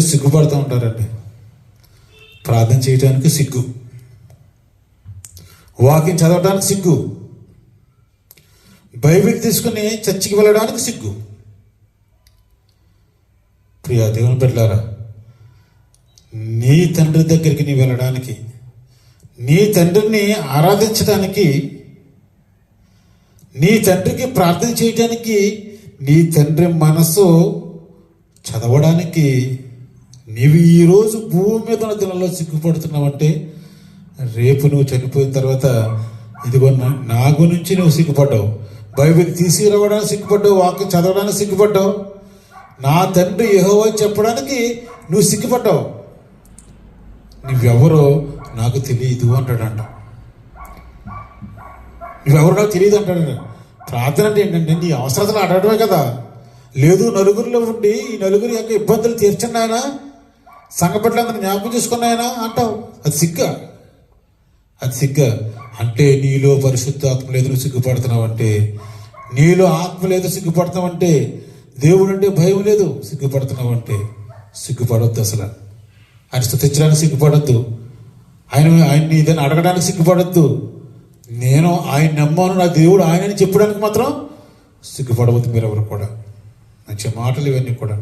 సిగ్గుపడుతూ ఉంటారండి. ప్రార్థన చేయడానికి సిగ్గు, వాక్యం చదవడానికి సిగ్గు, బైబిల్ తీసుకుని చర్చికి వెళ్ళడానికి సిగ్గు. ప్రియా దేవుని బిడ్డలారా, నీ తండ్రి దగ్గరికి నీ వెళ్ళడానికి, నీ తండ్రిని ఆరాధించడానికి, నీ తండ్రికి ప్రార్థన చేయడానికి, నీ తండ్రి మనసు చదవడానికి నీవు ఈరోజు భూమి మీద ఉన్న దినాల్లో సిగ్గుపడుతున్నావంటే, రేపు నువ్వు చనిపోయిన తర్వాత ఇదిగో నా గురించి నువ్వు సిగ్గుపడ్డావు, బైబిల్ తీసుకురావడానికి సిగ్గుపడ్డావు, వాక్యం చదవడానికి సిగ్గుపడ్డావు, నా తండ్రి యెహోవా చెప్పడానికి నువ్వు సిగ్గుపడ్డావు. నువ్వెవరో నాకు తెలియదు అంటాడంట. నువ్వెవరో నాకు తెలియదు అంటాడు. ప్రార్థన అంటే ఏంటంటే నీ అవసరతలు అడగడమే కదా. లేదు, నలుగురిలో ఉండి ఈ నలుగురి యొక్క ఇబ్బందులు తీర్చండి ఆయన, సంఘ బిడ్డలందరూ జ్ఞాపకం చేసుకున్న ఆయన అంటావు. అది సిగ్గా, అది సిగ్గా. అంటే నీలో పరిశుద్ధాత్మ లేదు, నువ్వు సిగ్గుపడుతున్నావు అంటే, నీలో ఆత్మ లేదు సిగ్గుపడుతున్నావు అంటే, దేవుడు అంటే భయం లేదు సిగ్గుపడుతున్నావు అంటే, సిగ్గుపడొద్దు. అసలు ఆయన స్తుతించడానికి సిగ్గుపడొద్దు, ఆయన్ని ఏదైనా అడగడానికి సిగ్గుపడొద్దు. నేను ఆయన నమ్మాను, నా దేవుడు ఆయనని చెప్పడానికి మాత్రం సిగ్గుపడవద్దు. మీరెవరు కూడా మంచి మాటలు ఇవన్నీ కూడా.